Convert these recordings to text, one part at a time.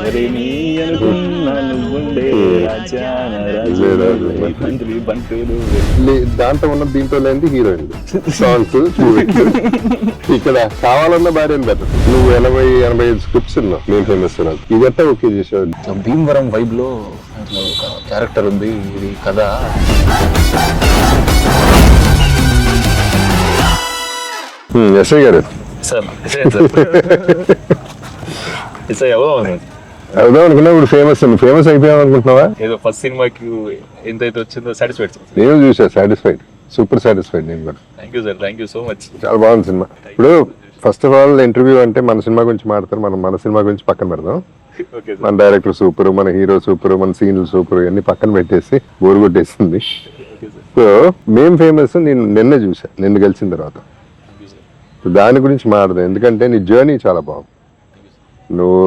ఎవరేమి అనుకున్నా నువ్వుండే రాజాన రాజు మంత్రి బంటులు. దాంట్లో ఉన్న దీంట్లో లేని హీరోయిన్ సాంగ్స్ ఇక్కడ కావాలన్న భార్య బెటర్. నువ్వు 80-85 స్క్రిప్ట్స్ ఉన్నావు నేను ఫేమస్ ఇదట్టా ఓకే చేసావు. భీమవరం వైబ్ లో ఒక క్యారెక్టర్ ఉంది, ఇది కథ. ఎస్ఐ గారు సార్ అవుదాం అనుకున్నా ఇప్పుడు ఫేమస్ అయిపోయాం అనుకుంటున్నావా? ఏదో ఫస్ట్ సినిమాకి ఎంతైతే వచ్చిందో సాటిస్ఫైడ్ సార్. నేను చూసా, సాటిస్ఫైడ్, సూపర్ సాటిస్ఫైడ్. నేను కూడా thank you sir, thank you so much. చాలా బాగుంది సినిమా. ఇప్పుడు ఫస్ట్ ఆఫ్ ఆల్ ఇంటర్వ్యూ అంటే మన సినిమా గురించి మాట్లాడతారు, మనం మన సినిమా గురించి పక్కన పెడదాం. మన డైరెక్టర్ సూపర్, మన హీరో సూపర్, మన సీన్లు సూపర్, ఇవన్నీ పక్కన పెట్టేసి బోరు కొట్టేసింది. సో మేం ఫేమస్ నేను నిన్నే చూసా, నిన్ను కలిసిన తర్వాత. దాని గురించి మాట్లాడదాం, ఎందుకంటే నీ జర్నీ చాలా బాగుంది. నువ్వు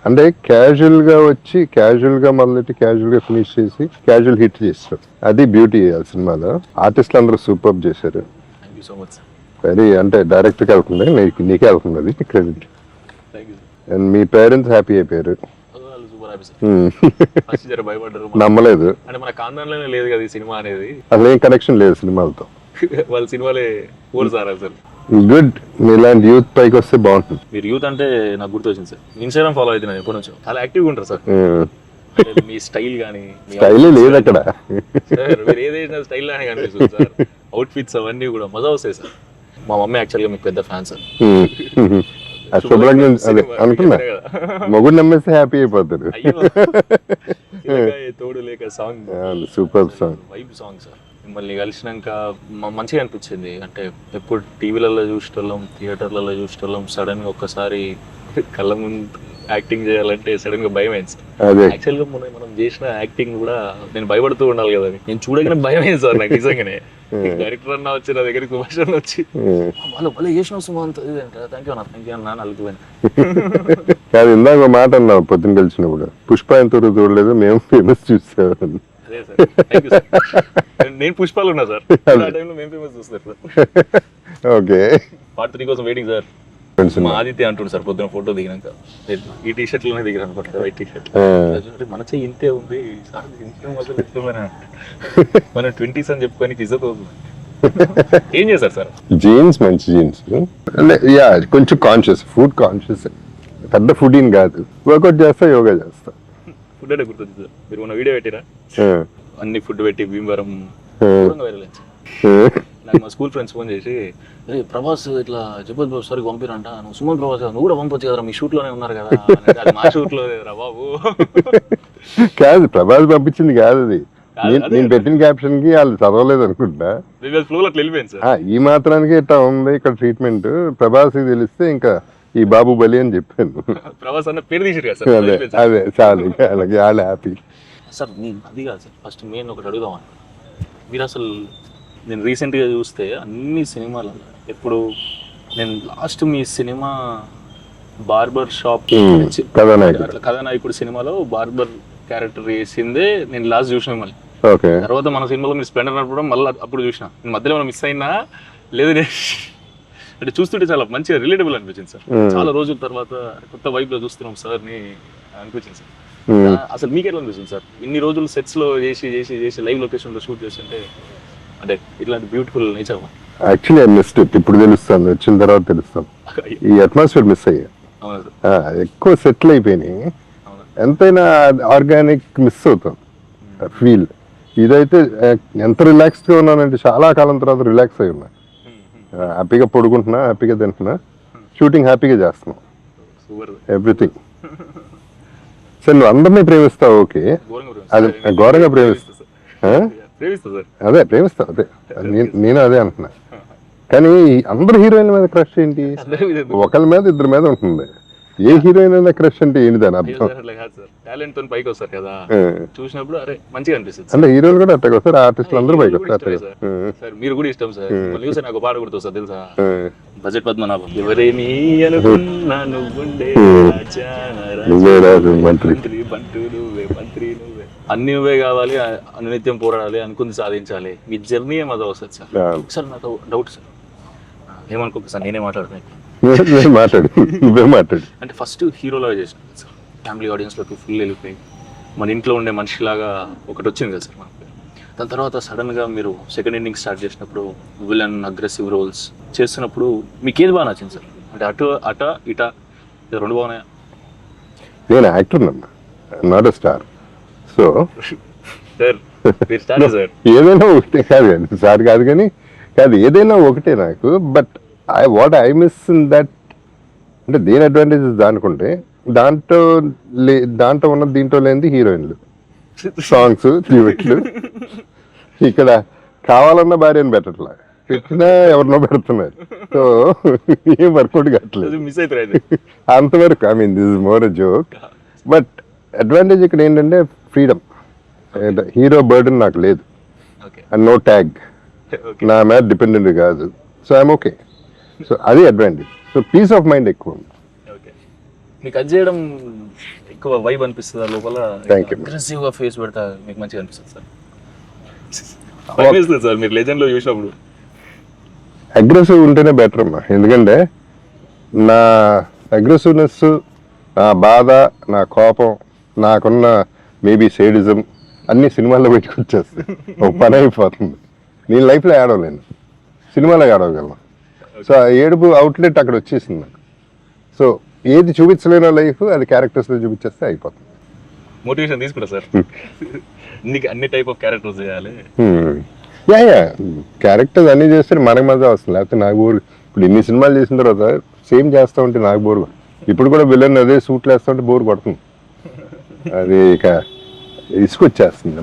అంటే క్యాజువల్ గా వచ్చి క్యాజువల్ గా మొదలెట్టి క్యాజువల్ గా ఫినిష్ చేసి క్యాజువల్ హిట్ చేస్తారు. అది బ్యూటీ ఆ సినిమాలో. ఆర్టిస్టులు అందరూ సూపర్ చేశారు. వెరీ అంటే డైరెక్ట్గా వెళ్తుంది, నీకే వెళ్తుంది అది credit. And me parents happy అయిపోయారు. నమ్మలేదు, అసలు ఏం కనెక్షన్ లేదు సినిమాలతో. వాళ్ళ సినిమాలే గుడ్. ఇలాంటి యూత్ పైకి వస్తే బాగుంటుంది. మీరు యూత్ అంటే నాకు గుర్తు వచ్చింది సార్, ఇన్స్టాగ్రామ్ ఫాలో అవుతున్నాను ఎప్పటి నుంచో. చాలా యాక్టివ్గా ఉంటారు సార్. మీ స్టైల్ కానీ స్టైల్ లేదు అక్కడ, మీరు ఏదైనా స్టైల్ అని కనిపిస్తుంది సార్. అవుట్ ఫిట్స్ అవన్నీ కూడా మజా వస్తాయి సార్. మా మమ్మీ యాక్చువల్గా మీకు పెద్ద ఫ్యాన్ సార్. అదే అనుకున్నా, మొగుడు నమ్మేస్తే హ్యాపీ అయిపోతారు. తోడు లేక song super song, vibe song sir. మిమ్మల్ని కలిసినాక మంచిగా అనిపించింది. అంటే ఎప్పుడు టీవీలలో చూసేటోళ్ళం, థియేటర్లలో చూసేటోళ్ళం, సడన్ గా ఒక్కసారి కళ్ళ ముందు యాక్టింగ్ చేయాలంటే సడన్ గా భయం అయింది సార్. యాక్చువల్ గా మనం చేసిన యాక్టింగ్ కూడా నేను భయపడుతూ ఉండాలి కదా, నేను చూడగానే భయం అయింది సార్ నాకు నిజంగానే. డైరెక్టర్ అన్న వచ్చి నా దగ్గరికి, సుభాష్ అన్న వచ్చి వాళ్ళు భలే చేసిన సుమంత్, థ్యాంక్ యూ అన్న అలుగుపోయాను. కాదు ఇందాక మాట అన్నావు పొద్దున కలిసినప్పుడు, పుష్ప ఎంత చూడలేదు మేము ఫేమస్ చూసాం. అదే సార్, థ్యాంక్ యూ సార్. నేను పుష్పాలు ఉన్నా సార్, ఆ టైంలో మేము ఫేమస్ చూస్తారు సార్. ఓకే, పార్ట్ 3 కోసం వెయిటింగ్ సార్. మా ఆదిత్య అంటుండు సార్ పొద్దున ఫోటో దిగినాక, ఈ టీ షర్ట్ లోనే దిగారు అనుకుంటా, వైట్ టీ షర్ట్. మన చెయ్యి ఇంతే ఉంది సార్, మన 20s అని చెప్పుకొని ఇజ్జత్ ఏం చేశారు సార్? జీన్స్, మంచి జీన్స్. యా కొంచెం కాన్షియస్, ఫుడ్ కాన్షియస్. పెద్ద ఫుడ్ ఏం కాదు, వర్కౌట్ చేస్తా, యోగా చేస్తా. ఫుడ్ అంటే గుర్తుంది సార్, మీరు మన వీడియో పెట్టిరా అన్ని ఫుడ్ పెట్టి భీమవరం వైరల్. నాకు మా స్కూల్ ఫ్రెండ్స్ ఫోన్ చేసి, ప్రభాస్ ఇట్లా జబద్ బాబు సార్ పంపిరంట, నువ్వు సుమన్ ప్రభాస్ నువ్వు కూడా పంపొచ్చు కదా, మీ షూట్ లోనే ఉన్నారు కదా. మా షూట్ లో రా బాబు. కాదు ప్రభాస్ పంపించింది కాదు అది, నేను పెట్టిన క్యాప్షన్ కి వాళ్ళు చదవలేదు అనుకుంటా. ఈ మాత్రానికి ఇట్లా ఉంది ఇక్కడ ట్రీట్మెంట్, ప్రభాస్ తెలిస్తే ఇంకా ఈ బాబు బలి అని చెప్పాను. ప్రభాస్ అన్న పేరు తీసారు కదా సార్. అదే చాలు, అలాగే వాళ్ళు హ్యాపీ సార్. నేను అది కాదు సార్, ఫస్ట్ మెయిన్ ఒకటి అడుగుదామని. మీరు అసలు నేను రీసెంట్గా చూస్తే అన్ని సినిమాలలో ఎప్పుడు నేను లాస్ట్ మీ సినిమా బార్బర్ షాప్ కథానాయకుడు సినిమాలో బార్బర్ క్యారెక్టర్ వేసిందే నేను లాస్ట్ చూసిన. మళ్ళీ తర్వాత మన సినిమాలో మీరు స్ప్లెండర్ నడపడం మళ్ళీ అప్పుడు చూసిన. నేను మధ్యలో మిస్ అయినా లేదు, అంటే చూస్తుంటే చాలా మంచిగా రిలేటబుల్ అనిపించింది సార్. చాలా రోజుల తర్వాత కొత్త వైబ్ లో చూస్తున్నాం సార్ ని అనిపించింది సార్. అసలు మీకు ఎట్లా అనిపిస్తుంది సార్, ఇన్ని రోజులు సెట్స్ లో చేసి చేసి చేసి లైవ్ లొకేషన్ లో షూట్ చేస్తుంటే, అంటే ఇట్లాంటి beautiful nature? Actually I missed it. ఇప్పుడు తెలుస్తాను, వచ్చిన తర్వాత తెలుస్తాను. ఈ అట్మాస్ఫియర్ మిస్ అయ్యా, ఎక్కువ సెటిల్ అయిపోయినాయి. ఎంతైనా ఆర్గానిక్ మిస్ అవుతాం ఫీల్. ఇదైతే ఎంత రిలాక్స్డ్ గా ఉన్నానంటే చాలా కాలం తర్వాత రిలాక్స్ అయి ఉన్నా, హ్యాపీగా పడుకుంటున్నా, హ్యాపీగా తింటున్నా, షూటింగ్ హ్యాపీగా చేస్తున్నాం, ఎవ్రీథింగ్. సరే నువ్వు అందరినీ ప్రేమిస్తావు, ఓకే, అది ఘోరంగా ప్రేమిస్తా. అదే ప్రేమిస్తావు, అదే నేను అదే అంటున్నా. కానీ అందరు హీరోయిన్ల మీద క్రష్ ఏంటి? ఒకళ్ళ మీద ఇద్దరి మీద ఉంటుంది. ఏ హీరోయిన్ అయినా క్రష్ అంటే ఏంటి దాని అర్థం? చూసినప్పుడు అరే మంచిగా అనిపిస్తుంది. అంటే హీరోలు కూడా అట్టగా వస్తారు, ఆర్టిస్టులు అందరూ పైకి వస్తారు. మీరు కూడా ఇష్టం సార్, చూసే నాకు పాట గుర్తు సార్ తెలుసా, బడ్జెట్ పద్మనాభం. ఎవరేమి అనుకున్నా నువ్వుండే మంత్రి మంత్రి నువ్వే, అన్ని నువ్వే కావాలి, అనునిత్యం పోరాడాలి, అనుకుంది సాధించాలి. మీ జర్నీ ఏమదో వస్తుంది సార్. సార్ నాకు డౌట్ సార్, ఏమనుకోక సార్ నేనే మాట్లాడుతున్నాను. మాట్లాడు, నువ్వే మాట్లాడు. అంటే ఫస్ట్ హీరోలో చేసిన సార్, ఫ్యామిలీ ఆడియన్స్లోకి ఫుల్ వెళ్ళిపోయి మన ఇంట్లో ఉండే మనిషిలాగా ఒకటి వచ్చింది కదా సార్ మనకు. దాని తర్వాత సడన్గా మీరు సెకండ్ ఇన్నింగ్ స్టార్ట్ చేసినప్పుడు విలన్ అగ్రెసివ్ రోల్స్ చేస్తున్నప్పుడు మీకు ఏది బాగా నచ్చింది సార్? అంటే అట ఇట రెండు బాగున్నాయా? నేను యాక్టర్ అన్నా, not a star. So sir మీరు స్టార్ సార్. ఏదైనా ఒకటే కాదు కానీ సార్ కాదు కానీ కాదు, ఏదైనా ఒకటే నాకు. But what I miss in that అంటే దేని అడ్వాంటేజెస్ దానికుంటే దాంట్లో ఉన్న దీంట్లో లేనిది హీరోయిన్లు, సాంగ్స్, డ్యూయెట్లు. ఇక్కడ కావాలన్న భార్యను పెట్టట్లా, పెట్టినా ఎవరినో పెడుతున్నారు. సో ఏం వర్కౌట్ కావట్లేదు మిస్ అవుతారు అంతవరకు. I mean this is more a joke. But advantage ఇక్కడ ఏంటంటే ఫ్రీడమ్. హీరో బర్డన్ నాకు లేదు, అండ్ నో ట్యాగ్, నా మీద డిపెండెంట్ కాదు. So I'm okay. సో అది advantage. So peace of mind ఎక్కువ. మీకు అది చేయడం ఎక్కువ వైబ్ అనిపిస్తుందా లోపల? Thank you. అగ్రెసివ్గా ఫేస్ పెడతా మీకు మంచిగా అనిపిస్తుంది సార్? సార్ మీరు లెజెండ్లో చూసినప్పుడు అగ్రెసివ్ ఉంటేనే బెటర్ అమ్మా. ఎందుకంటే నా అగ్రెసివ్నెస్, నా బాధ, నా కోపం, నాకున్న మేబీ సేడిజం అన్ని సినిమాల్లో పెట్టుకొచ్చేస్తాయి. ఒక పని అయిపోతుంది. నేను లైఫ్లో ఏడవలేను, సినిమాలో ఏడవగలను. సో ఆ ఏడుపు అవుట్లెట్ అక్కడ వచ్చేసింది నాకు. సో ఏది చూపించలేనో లైఫ్ అది క్యారెక్టర్స్లో చూపించేస్తే అయిపోతుంది. మోటివేషన్ తీసుకుంటా సార్. నీకు అన్ని టైప్ ఆఫ్ క్యారెక్టర్స్ చేయాలి. యా క్యారెక్టర్స్ అన్ని చేస్తే మనకు మజా వస్తుంది, లేకపోతే నాకు బోర్. ఇప్పుడు ఇన్ని సినిమాలు చేసిన తర్వాత సేమ్ చేస్తూ ఉంటే నాకు బోర్. ఇప్పుడు కూడా విలన్ అదే సూట్లు వేస్తూ ఉంటే బోర్ కొడుతుంది. అది ఇక ఇసుకొచ్చేస్తుంది,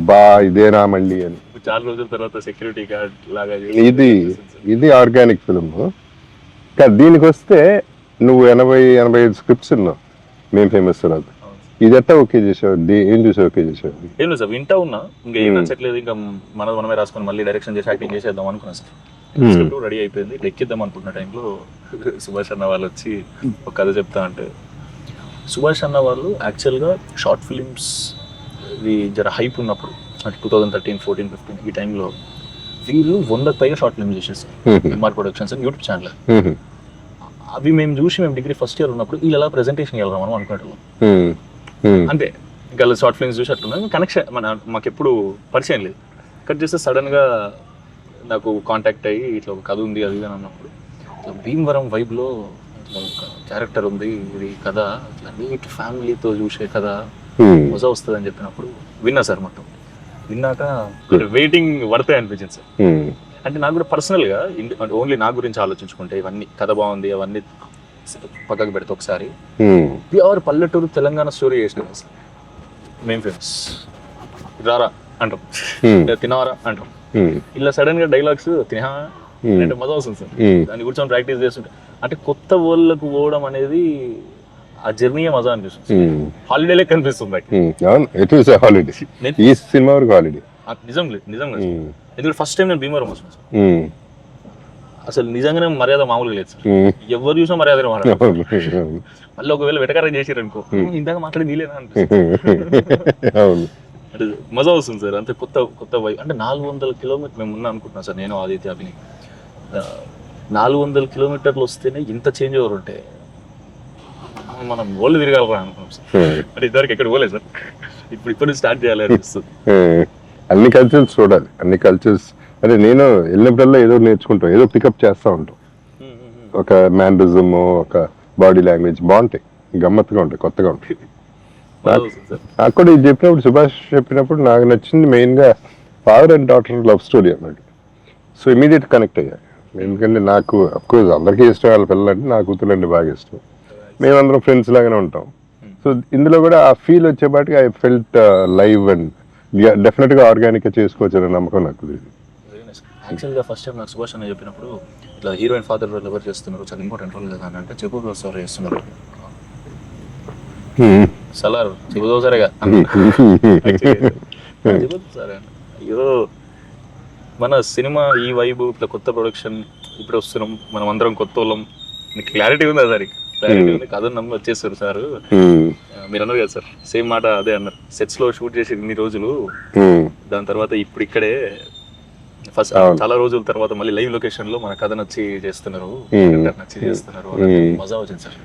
ఇదేనా మళ్ళీ అని. చాలా రోజుల తర్వాత సెక్యూరిటీ గార్డ్ లాగా ఇది ఆర్గానిక్ ఫిల్మ్. కానీ దీనికి వస్తే నువ్వు 80-85 స్క్రిప్ట్స్ ఉన్నావు మేము ఫేమస్ తర్వాత. ఇది ఎట్టా ఓకే చేసావు? ఏం చూసి ఓకే చేసావు? ఏం లేదు సార్, వింటా ఉన్నా. ఇంకా ఏం నచ్చట్లేదు, ఇంకా మనమే రాసుకొని మళ్ళీ డైరెక్షన్ చేసి యాక్టింగ్ చేసేద్దాం అనుకున్నా సార్. స్క్రిప్ట్ రెడీ అయిపోయింది, ఎక్కిద్దాం అనుకుంటున్న టైంలో సుభాష్ అన్న వాళ్ళు వచ్చి ఒక కథ చెప్తా అంటే. సుభాష్ అన్న వాళ్ళు యాక్చువల్గా షార్ట్ ఫిలిమ్స్ జర హైప్ ఉన్నప్పుడు అంటే 2013, 14, 15 ఈ టైంలో వీళ్ళు 100కి పైగా షార్ట్ ఫిల్మ్స్ చేసేస్తారు. ఎంఆర్ ప్రొడక్షన్స్ అని యూట్యూబ్ ఛానల్. అవి మేము చూసి మేము డిగ్రీ ఫస్ట్ ఇయర్ ఉన్నప్పుడు వీళ్ళు ఎలా ప్రెజెంటేషన్ వెళ్ళాం మనం అనుకునేటోళ్ళం. అంటే ఇంకా షార్ట్ ఫిల్మ్స్ చూసి అట్లున్నాం. కనెక్షన్ మాకు ఎప్పుడు పరిచయం లేదు. కట్ చేస్తే సడన్గా నాకు కాంటాక్ట్ అయ్యి ఇట్లా ఒక కథ ఉంది అది అని అన్నప్పుడు, ఇట్లా భీమవరం వైబ్లో ఒక క్యారెక్టర్ ఉంది, ఇది కథ ఇట్లా నీట్ ఫ్యామిలీతో చూసే కథ మజా వస్తుంది అని చెప్పినప్పుడు విన్నా సార్. మొత్తం విన్నాక వెయిటింగ్ పడతాయి అనిపించింది సార్. అంటే నాకు కూడా పర్సనల్గా ఓన్లీ నా గురించి ఆలోచించుకుంటే ఇవన్నీ కథ బాగుంది అవన్నీ పక్కకు పెడితే ఒకసారి ప్యూర్ పల్లెటూరు తెలంగాణ స్టోరీ చేసినాం సార్. మేం ఫేమస్ రారా అంటాం, తినవరా అంటాం. ఇలా సడన్ గా డైలాగ్స్ తినా అంటే మజా వస్తుంది సార్. దాన్ని కూర్చొని ప్రాక్టీస్ చేస్తుంటే అంటే కొత్త వరల్డ్లకు పోవడం అనేది ఆ జర్నీ మజా అనిపిస్తుంది. హాలిడే లెక్క అనిపిస్తుంది. నిజంగా ఎందుకంటే ఫస్ట్ టైం నేను భీమవరం వస్తున్నాను సార్. అసలు నిజంగానే మర్యాద మామూలుగా లేదు సార్. ఎవరు చూసినా మర్యాద మళ్ళీ ఒకవేళ వెటకారం చేసారు అనుకో, ఇందాక మాట్లాడి నీలేనా అనిపిస్తుంది. అంటే మజా వస్తుంది సార్. అంతే కొత్త వైపు. అంటే 400 కిలోమీటర్ మేము ఉన్నా అనుకుంటున్నాం సార్, నేను ఆదిత్య అభినయ్. 400 కిలోమీటర్లు వస్తేనే ఇంత చేంజ్ ఓవర్ ఉంటే మనం ఓళ్ళు తిరగాలరా అనుకున్నాం సార్. అంటే ఇద్దరికి ఎక్కడ పోలేదు సార్. ఇప్పుడు స్టార్ట్ చేయాలి అనిపిస్తుంది. అన్ని కల్చర్స్ చూడాలి, అన్ని కల్చర్స్. అంటే నేను వెళ్ళినప్పుడల్లా ఏదో నేర్చుకుంటాం, ఏదో పికప్ చేస్తూ ఉంటాం. ఒక మ్యానరిజం, ఒక బాడీ లాంగ్వేజ్ బాగుంటాయి, గమ్మత్తుగా ఉంటాయి, కొత్తగా ఉంటాయి. నాకు కూడా ఇది చెప్పినప్పుడు, సుభాష్ చెప్పినప్పుడు నాకు నచ్చింది మెయిన్గా father and daughter love story అన్నమాట. సో ఇమీడియట్ కనెక్ట్ అయ్యా. ఎందుకంటే నాకు అఫ్కోర్స్ అందరికీ ఇష్టం వాళ్ళ పిల్లలంటే, నా కూతురు అంటే బాగా ఇష్టం. మేమందరం ఫ్రెండ్స్ లాగానే ఉంటాం. సో ఇందులో కూడా ఆ ఫీల్ వచ్చేపాటికి ఐ ఫెల్ట్ లైవ్ అండ్ డెఫినెట్గా ఆర్గానిక్గా చేసుకోవచ్చు అనే నమ్మకం నాకు లేదు. యాక్చువల్గా ఫస్ట్ టైం నాకు సుభాష్ అన్న చెప్పినప్పుడు ఇట్లా హీరోయిన్ ఫాదర్ రోల్ ఎవరు చేస్తున్నారు, చాలా ఇంపార్టెంట్ రోల్ కదా అని అంటే, చెప్పు సార్ చేస్తున్నారు సలార్ చెబుతావు సరేగా సరే. అయ్యో మన సినిమా ఈ వైబు ఇట్లా కొత్త ప్రొడక్షన్ ఇప్పుడు వస్తున్నాం, మనం అందరం కొత్త వాళ్ళం. నీకు క్లారిటీ ఉందా సార్? క్లారిటీ ఉంది, కథ నమ్మి వచ్చేస్తారు సార్. మీరు అన్నారు కదా సార్, సేమ్ మాట అదే అన్నారు. సెట్స్ లో షూట్ చేసి ఇన్ని రోజులు, దాని తర్వాత ఇప్పుడు ఇక్కడే ఫస్ట్ చాలా రోజుల తర్వాత మళ్ళీ లైవ్ లొకేషన్ లో మన కథ నచ్చి చేస్తున్నారు, నచ్చి చేస్తున్నారు. మజా వచ్చింది సార్.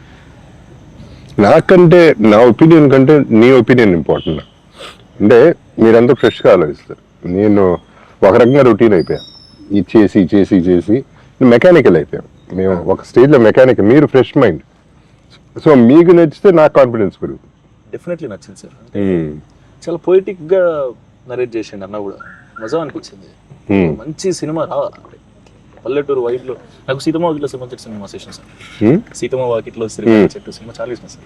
నాకంటే నా ఒపీనియన్ కంటే నీ ఒపీనియన్ ఇంపార్టెంట్. అంటే మీరంతా ఫ్రెష్గా ఆలోచిస్తారు, నేను ఒక రకంగా రొటీన్ అయిపోయాను. ఇది చేసి చేసి చేసి మెకానికల్ అయిపోయాను. మేము ఒక స్టేజ్లో మెకానికల్, మీరు ఫ్రెష్ మైండ్. సో మీకు నచ్చితే నాకు కాన్ఫిడెన్స్ పెరుగుతుంది. డెఫినెట్లీ నచ్చింది సార్. చాలా పొయిటిక్గా నరేట్ చేసిండు అన్న కూడా, మజా అనిపించింది. మంచి సినిమా రా, పల్లెటూరు వైబ్లో. నాకు సీతమ్మ వాకిట్లో సినిమా చెట్టు సినిమా చేసిన సార్. సీతమ్మ వాకిట్లో సినిమా చెట్టు సినిమా చాలా ఇష్టం సార్.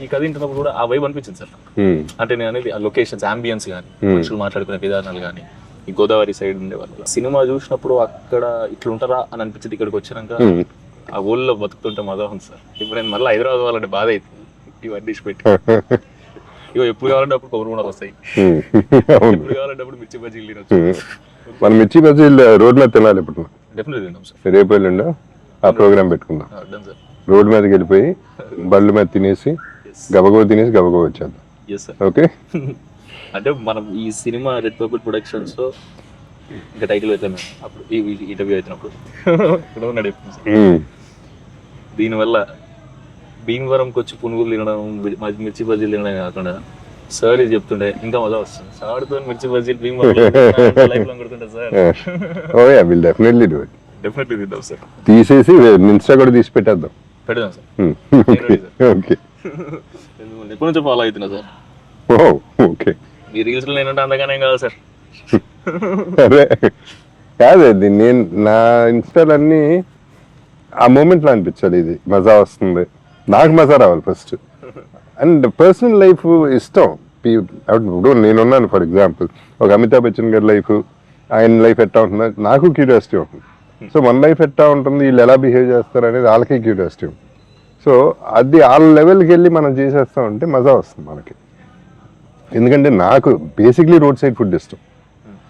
ఈ కథ వింటున్నప్పుడు కూడా ఆ వైబ్ అనిపించింది సార్. అంటే నేను అనేది ఆ లొకేషన్స్, అంబియన్స్ కానీ, మనుషులు మాట్లాడుకునే విధానాలు కానీ, ఈ గోదావరి సైడ్ ఉండే వాళ్ళు సినిమా చూసినప్పుడు అక్కడ ఇట్లుంటారా అని అనిపించింది. ఇక్కడికి వచ్చినాక ఆ ఊళ్ళో బతుకుతుంటే మజా ఉంది సార్. ఇప్పుడు నేను మళ్ళీ హైదరాబాద్ వాళ్ళంటే బాధ అవుతుంది. ఇవన్నీ డిష్ పెట్టి ఇగో ఎప్పుడు కావాలంటే అప్పుడు కొబ్బరి బొండాలు వస్తాయి, ఎప్పుడు కావాలంటే అప్పుడు మిర్చి బజ్జీలు తినొచ్చు. మన మిర్చి బజ్జీలు రోడ్ మీద తినాలి. ఇప్పుడు డెఫినెట్లీ తింటాం సార్. రేపు వెళ్ళిండో ఆ ప్రోగ్రామ్ పెట్టుకుందాం. సార్ రోడ్ మీదకి వెళ్ళిపోయి బళ్ళు మీద తినేసి గబగబ తినేసి గబగబ వచ్చేద్దాం. ఓకే. అంటే మనం ఈ సినిమా రెడ్ పర్పుల్ ప్రొడక్షన్స్ లో ఇంకా టైటిల్ అయితే మేము అప్పుడు ఈ ఇంటర్వ్యూ అవుతున్నప్పుడు దీనివల్ల భీమవరంకి వచ్చి పునుగులు తినడం, మిర్చి బజ్జీలు తినడం కాకుండా సార్ ఇది చెప్తుండే ఇంకా మజా వస్తుంది. సార్తో మిర్చి బజ్జీలు భీమవరం కొడుతుంటే sir. Oh yeah, will definitely do it. Definitely తిందాం సార్. తీసేసి ఇన్స్టా కూడా తీసి పెట్టేద్దాం. పెడదాం సార్. ఓకే. ఎప్పటి నుంచో ఫాలో అవుతున్నా సార్. ఓకే. మీ రీల్స్ లో నేనంటే అందగానే కాదు సార్. అదే కాదు, నేను నా ఇన్స్టాలన్నీ ఆ మూమెంట్లో అనిపించాలి. ఇది మజా వస్తుంది, నాకు మజా రావాలి ఫస్ట్. అండ్ పర్సనల్ లైఫ్ ఇష్టం. ఇప్పుడు నేనున్నాను ఫర్ ఎగ్జాంపుల్, ఒక అమితాబ్ బచ్చన్ గారి లైఫ్, ఆయన లైఫ్ ఎట్టా ఉంటుంది నాకు క్యూరియాసిటీ ఉంటుంది. సో మన లైఫ్ ఎట్టా ఉంటుంది, వీళ్ళు ఎలా బిహేవ్ చేస్తారు అనేది వాళ్ళకి క్యూరియాసిటీ ఉంటుంది. సో అది వాళ్ళ లెవెల్కి వెళ్ళి మనం చేసేస్తామంటే మజా వస్తుంది మనకి. ఎందుకంటే నాకు బేసిక్లీ రోడ్ సైడ్ ఫుడ్ ఇష్టం.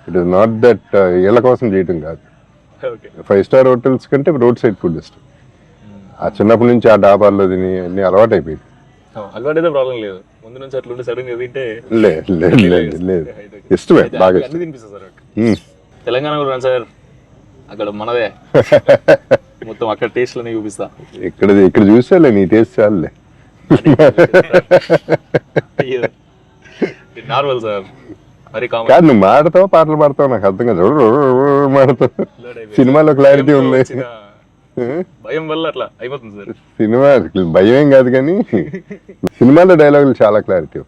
ఇట్ ఈస్ నాట్ దట్ ఇళ్ళ కోసం చేయటం కాదు. 5 స్టార్ హోటల్స్ కంటే రోడ్ సైడ్ ఫుడ్ ఇష్టం. ఆ చిన్నప్పటి నుంచి ఆ డాబాల్లో తిని అన్ని అలవాటు అయిపోయింది. అలవాటైతే ప్రాబ్లం లేదు, ముందు నుంచి అట్లా సడన్ గా తింటే లేదు ఇష్టమే బాగా. తినిపిస్తుంది సార్. తెలంగాణ కూడా సార్, అక్కడ మనదే మొత్తం అక్కడ టేస్ట్ లోనే చూపిస్తా. ఇక్కడ చూసేలే, నీ టేస్ట్ చాలులే. నార్మల్ సార్, మరి కామన్ కాదు. నువ్వు మాడతావు, పాటలు పాడతావు, నాకు అర్థం కాదు. మాడతావు, సినిమాలో క్లారిటీ ఉంది. భయం వల్ల అట్లా అయిపోతుంది సార్. సినిమా భయం ఏం కాదు, కానీ సినిమాలో డైలాగులు చాలా క్లారిటీ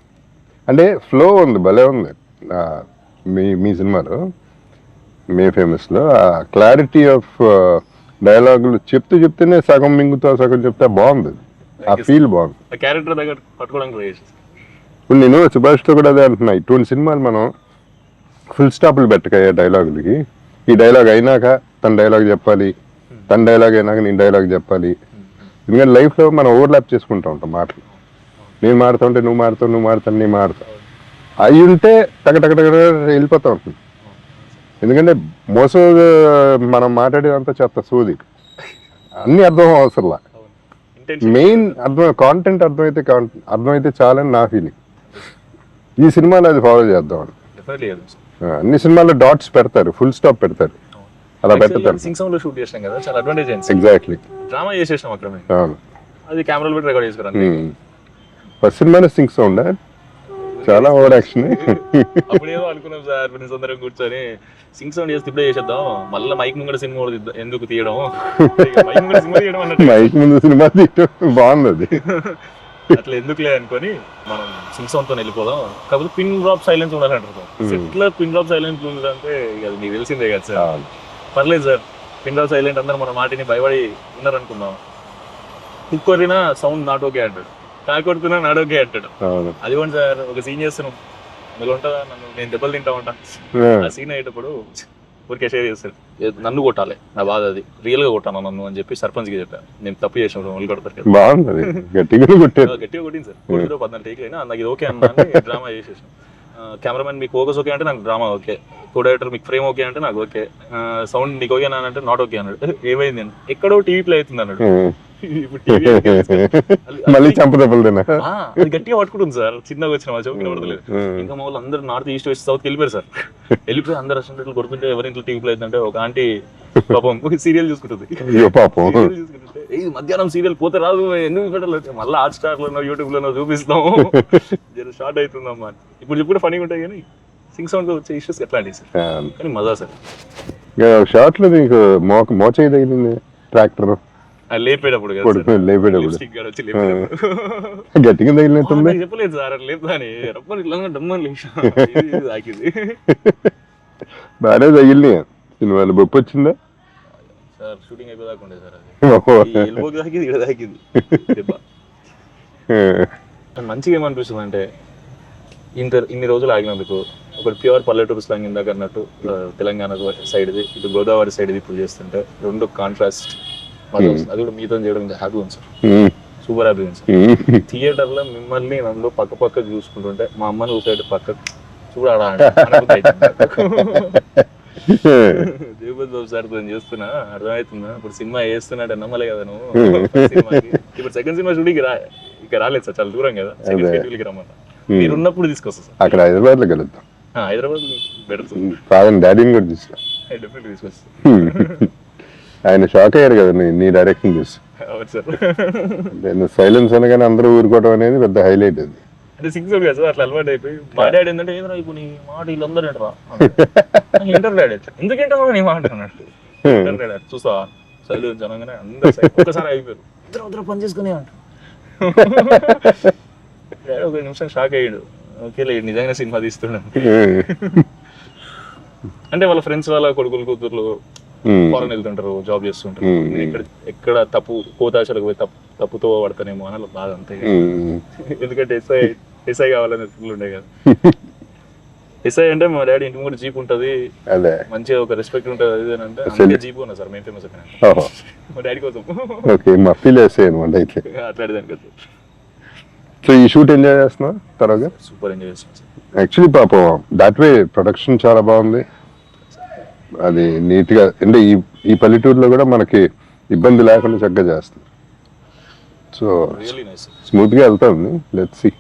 అంటే ఫ్లో ఉంది, భలే ఉంది. మీ సినిమాలో మే ఫేమస్లో ఆ క్లారిటీ ఆఫ్ డైలాగులు చెప్తేనే సగం మింగుతా, సగం చెప్తే బాగుంది. ఆ ఫీల్ బాగుంది. క్యారెక్టర్ దగ్గర పట్టుకోవడానికి ట్రై చేసి. ఇప్పుడు నేను సుభాష్తో కూడా అదే అంటున్నా, ఇటువంటి సినిమాలు మనం ఫుల్ స్టాప్లు పెట్టకయ్యా డైలాగులకి. ఈ డైలాగ్ అయినాక తన డైలాగ్ చెప్పాలి, తన డైలాగ్ అయినాక నేను డైలాగ్ చెప్పాలి. ఎందుకంటే లైఫ్లో మనం ఓవర్లాప్ చేసుకుంటూ ఉంటాం మాటలు. నేను మాడుతుంటే నువ్వు మాడుతావు, నువ్వు మాడుతాను నేను మాడుతావు. అవి ఉంటే టగటగట వెళ్ళిపోతూ ఉంటుంది. ఎందుకంటే మోసం మనం మాట్లాడేదంతా చెత్త సోది, అన్నీ అర్థం అవసరంలా. మెయిన్ కాంటెంట్ అర్థమైతే చాలని నా ఫీలింగ్. ఈ సినిమాలో అది ఫాలో చేద్దాం అని. అన్ని సినిమాల్లో డాట్స్ పెడతారు, ఫుల్ స్టాప్ పెడతారు, అలా పెడతారు. సింగ్సంలో షూట్ చేసాం కదా, చాలా అడ్వాంటేజ్ అయింది. ఎగ్జాక్ట్లీ. డ్రామా చేసేసాం అక్కడ, అది కెమెరాలో పెట్టి రికార్డ్ చేసుకున్నాను. ఫస్ట్ సినిమానే సింగ్ సౌండ్ చాలా ఓవర్ యాక్షన్. అప్పుడేదో అనుకున్నాం సార్, ఫ్రెండ్స్ అందరం కూర్చొని సింగ్ సౌండ్ చేస్తే ఇప్పుడే చేసేద్దాం, మళ్ళీ మైక్ ముంగడ సినిమా ఎందుకు తీయడం, మైక్ ముందు సినిమా తీయడం అన్నట్టు. మైక్ ముందు సినిమా తీయడం బాగుంది, అది అట్లా ఎందుకులే అనుకొని మనం సింగ్ సౌండ్ తో వెళ్ళిపోదాం. కాకపోతే పిన్ డ్రాప్ సైలెన్స్ ఉండాలంటారు. ఎట్లా పిన్ డ్రాప్ సైలెన్స్ ఉందంటే అది మీకు తెలిసిందే కదా సార్. పర్లేదు సార్, పిన్ డ్రాప్ సైలెంట్ అందరూ మన మాటిని భయపడి ఉన్నారనుకుందాం. కుక్కరినా సౌండ్ నాట్ ఓకే అంటాడు, కాకొడుతున్నా నాట్ ఓకే అంటాడు. అది కూడా సార్ ఒక సీన్ చేస్తున్నాం, అందులో ఉంటుందా నన్ను నేను దెబ్బలు తింటా ఉంటా. ఆ సీన్ అయ్యేటప్పుడు ఊరికే షేర్ చేస్తాడు, నన్ను కొట్టాలి, నా బాధ అది, రియల్ గా కొట్టాను నన్ను అని చెప్పి సర్పంచ్కి చెప్పాను. నేను తప్పు చేసిన వాళ్ళు కొడతారు కదా, బాగుంది, గట్టిగా కొట్టింది సార్. 14 టేక్లు అయినా నాకు ఇది ఓకే అన్నా డ్రామా చేసేసాను. కెమెరామెన్ మీకు ఫోకస్ ఓకే అంటే నాకు డ్రామా ఓకే, కో డైరెక్టర్ మీకు ఫ్రేమ్ ఓకే అంటే నాకు ఓకే, సౌండ్ నీకు ఓకే అంటే నాట్ ఓకే అన్నాడు. ఏమైంది అని ఎక్కడో టీవీ ప్లే అవుతుంది అన్నాడు. ఇప్పుడు టీవీ మళ్ళీ చంపదెబ్బలు అది గట్టిగా పట్టుకుంటుంది సార్, చిన్నగా వచ్చిన మా చౌకి పడతలేదు. ఇంకా మా వాళ్ళు అందరూ నార్త్ ఈస్ట్ వెస్ట్ సౌత్ వెళ్ళిపోయారు సార్. వెళ్ళిపోయి అందరు రెస్టారెంట్లు కొడుతుంటే ఎవరింట్లో టీవీ ప్లే అవుతుందంటే ఒక ఆంటీ పాపం సీరియల్ చూసుకుంటుంది. పాపం చూసుకుంటుంటే ఇది మధ్యాహ్నం సీరియల్ పోతే రాదు ఎందుకు పెట్టలేదు, మళ్ళీ హాట్ స్టార్ లోనో యూట్యూబ్ లోనో చూపిస్తాము, జర షార్ట్ అవుతుందమ్మా. ఇప్పుడు చెప్పుడు ఫనీగా ఉంటాయి కానీ సింగ్ సౌండ్ వచ్చే ఇష్యూస్ ఎట్లాంటి సార్, కానీ మజా సార్. షార్ట్ లో నీకు మోచేయి తగిలింది ట్రాక్టర్ లేపేటప్పుడు గట్టిగా తగిలినట్టుంది. చెప్పలేదు సార్ లేపుదా అని రప్పని ఇట్లా డమ్మని లేచా తాకింది. బాగానే తగిలినాయి సినిమాలు. బొప్పు వచ్చిందా సార్? షూటింగ్ అయిపోదాకా ఉండే సార్, అది ఎల్బోకి తాకింది, ఇక్కడ తాకింది దెబ్బ. మంచిగా ఏమనిపిస్తుంది అంటే ఇన్ని రోజులు ఆగినందుకు ఒకటి ప్యూర్ పల్లెటూరు స్లాంగ్ ఇందాక అన్నట్టు తెలంగాణ సైడ్ది, ఇటు గోదావరి సైడ్ది ఇప్పుడు చేస్తుంటే రెండు కాంట్రాస్ట్ అది కూడా మీతో చేయడం హ్యాపీ ఉంది సార్, సూపర్ హ్యాపీ ఉంది సార్. థియేటర్ లో మిమ్మల్ని నన్ను పక్క పక్క చూసుకుంటుంటే మా అమ్మని చూసాడు పక్క చూడాడా జగపతి బాబు సార్ తో చేస్తున్నా అర్థమవుతుందా, ఇప్పుడు సినిమా వేస్తున్నాడు నమ్మలే కదా నువ్వు. ఇప్పుడు సెకండ్ సినిమా షూటింగ్ ఇక రాలేదు సార్, చాలా దూరం కదా, సెకండ్ షెడ్యూల్కి రమ్మన్నా. మీరు ఉన్నప్పుడు తీసుకొస్తా సార్, అక్కడ హైదరాబాద్ లో కలుద్దాం. హైదరాబాద్ పెడుతుంది డాడీని కూడా తీసుకురా, డెఫినెట్లీ తీసుకొస్తా. ఆయన షాక్ అయ్యారు కదా నీ డైరెక్షన్ చూసి. నేను సైలెన్స్ అనగానే అందరూ ఊరుకోవడం అనేది పెద్ద హైలైట్. అది అంటే సిక్స్ కదా సార్, అట్లా అలవాటు అయిపోయి మా డాడీ ఏంటంటే ఏదో ఇప్పుడు నీ మాట వీళ్ళందరూ ఏంటరా ఇంటర్ డాడీ ఎందుకు ఏంటో నీ మాట అన్నట్టు ఇంటర్ డాడీ చూసా సైలెన్స్ అనగానే అందరూ ఒక్కసారి అయిపోయారు, ఇద్దరు పని చేసుకునే అంట. ఒక నిమిషం షాక్ అయ్యాడు, ఓకే నిజంగా సినిమా తీస్తున్నాడు. అంటే వాళ్ళ ఫ్రెండ్స్ వాళ్ళ కొడుకులు కూతుర్లు ఫారెన్ వెళ్తుంటారు, జాబ్ చేస్తుంటారు, ఎక్కడ తప్పు కోతాశలకు పోయి తప్పుతో పడతానేమో అని బాధ అంతే. ఎందుకంటే ఎస్ఐ కావాలని ఫుల్ ఉండే కదా. ఎస్ఐ అంటే మా డాడీ ఇంటి ముందు జీప్ ఉంటది, మంచిగా ఒక రెస్పెక్ట్ ఉంటది, అది అంటే అందుకే జీప్ ఉన్నా సార్ మేము ఫేమస్ అయిపోయినా మా డాడీ కోసం. అట్లాంటిదానికి కదా. సో ఈ షూట్ ఎంజాయ్ చేస్తున్నా తర్వాత సూపర్ ఎంజాయ్ చేస్తున్నాం. యాక్చువల్లీ పాపం దాట్ వే ప్రొడక్షన్ చాలా బాగుంది, అది నీట్ గా. అంటే ఈ పల్లెటూరులో కూడా మనకి ఇబ్బంది లేకుండా చక్కగా చేస్తుంది. సో స్మూత్ గా వెళ్తా ఉంది. Let's see.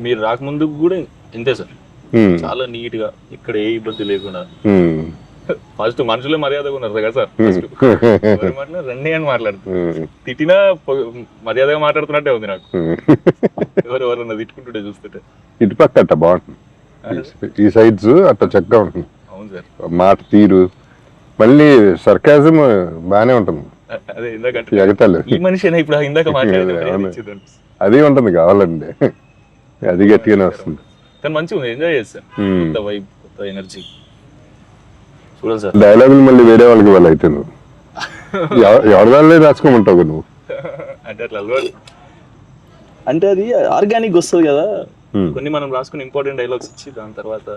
మీరు రాకముందు కూడా ఇంతే సార్, చాలా నీట్ గా ఇక్కడ ఏ ఇబ్బంది లేకుండా. ఫస్ట్ మనుషులే మర్యాదగా ఉన్నారు కదా సార్, ఫస్ట్ రండి అని మాట్లాడుతున్నారు, తిట్టినా మర్యాదగా మాట్లాడుతున్నట్టే ఉంది నాకు. ఎవరెవరన్నా తిట్టుకుంటుంటే చూస్తుంటే ఇటుపక్క అట్ట బాగుంటుంది, ఈ సైడ్స్ అట్ట చక్కగా ఉంటుంది. అవును సార్, మాట తీరు మళ్ళీ సర్కాజం బాగానే ఉంటుంది. అదే ఇందాక ఎగతాలు ఈ మనిషి ఇప్పుడు ఇందాక మాట్లాడేది అది ఉంటుంది కావాలంటే, అది గట్టిగానే వస్తుంది. కానీ మంచిగా ఉంది, ఎంజాయ్ చేస్తాను. కొత్త వైబ్, కొత్త ఎనర్జీ. చూడండి సార్ డైలాగులు మళ్ళీ వేరే వాళ్ళకి వాళ్ళు అయితే నువ్వు ఎవరిదాళ్ళే రాసుకోమంటావు నువ్వు. అంటే అట్లా అలవాటు, అంటే అది ఆర్గానిక్ వస్తుంది కదా. కొన్ని మనం రాసుకుని ఇంపార్టెంట్ డైలాగ్స్ ఇచ్చి దాని తర్వాత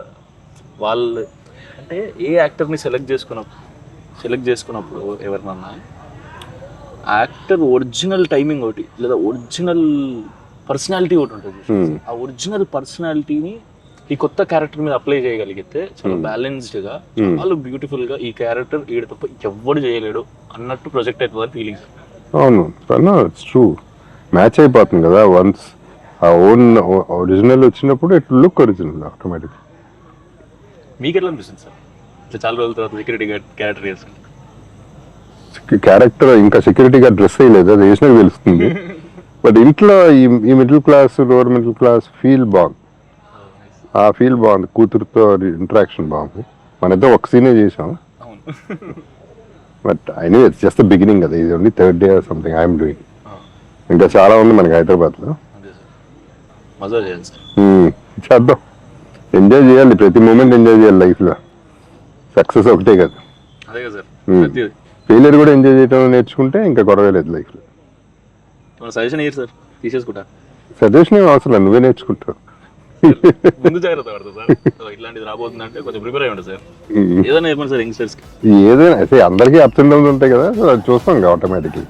వాళ్ళు అంటే ఏ యాక్టర్ని సెలెక్ట్ చేసుకున్నప్పుడు ఎవరినన్నా యాక్టర్ ఒరిజినల్ టైమింగ్ ఒకటి లేదా ఒరిజినల్ పర్సనాలిటీ ఒకటి ఉంటుంది. ఆ ఒరిజినల్ పర్సనాలిటీని ఈ కొత్త క్యారెక్టర్ మీద అప్లై చేయగలిగితే చాలా బ్యాలెన్స్డ్ గా, చాలా బ్యూటిఫుల్ గా ఈ క్యారెక్టర్ ఈడ తప్ప ఎవ్వడు చేయలేడు అన్నట్టు ప్రొజెక్ట్ అవుతుంది ఫీలింగ్. అవును, ట్రూ మ్యాచ్ అయిపోతుంది కదా. వన్స్ ఆ ఓన్ ఒరిజినల్ వచ్చినప్పుడు ఇట్ లుక్ ఒరిజినల్ ఆటోమేటిక్. మీకు ఎట్లా అనిపిస్తుంది సార్ ఇట్లా చాలా రోజుల తర్వాత సెక్యూరిటీ గార్డ్ క్యారెక్టర్ చేసుకుంటే? క్యారెక్టర్ ఇంకా సెక్యూరిటీ గార్డ్ డ్రెస్ అయ్యలేదు, అది వేసినా తెలుస్తుంది. బట్ ఇంట్లో ఈ middle class lower middle class feel బాగుంది, ఆ ఫీల్ బాగుంది. కూతురుతో ఇంటరాక్షన్ బాగుంది. మన ఇద్దరు ఒక సీనే చేసాం, but I know it's just the beginning కదా. ఇది only third day or something I'm doing. ఇంకా చాలా ఉంది మనకి హైదరాబాద్లో. మజా చేయాలి సార్, చేద్దాం. ఎంజాయ్ చేయాలి, ప్రతి మూమెంట్ ఎంజాయ్ చేయాలి లైఫ్లో. సక్సెస్ ఒకటే కదా, ఫెయిలియర్ కూడా ఎంజాయ్ చేయడం నేర్చుకుంటే ఇంకా గొడవ లేదు లైఫ్లో. సజెషన్ ఇయ్యారు సార్, తీసేసుకుంటా. సజెషన్ ఏం అవసరం, నువ్వే నేర్చుకుంటావు. ముందు జాగ్రత్త పడతా సార్, ఇట్లాంటిది రాబోతుందంటే కొంచెం ప్రిపేర్ అయ్యి ఉంటుంది సార్. ఏదైనా చెప్పండి సార్ యంగ్స్టర్స్కి. ఏదైనా అయితే అందరికీ అప్స్ అండ్ డౌన్స్ ఉంటాయి కదా, సో అది చూస్తాం ఆటోమేటిక్లీ.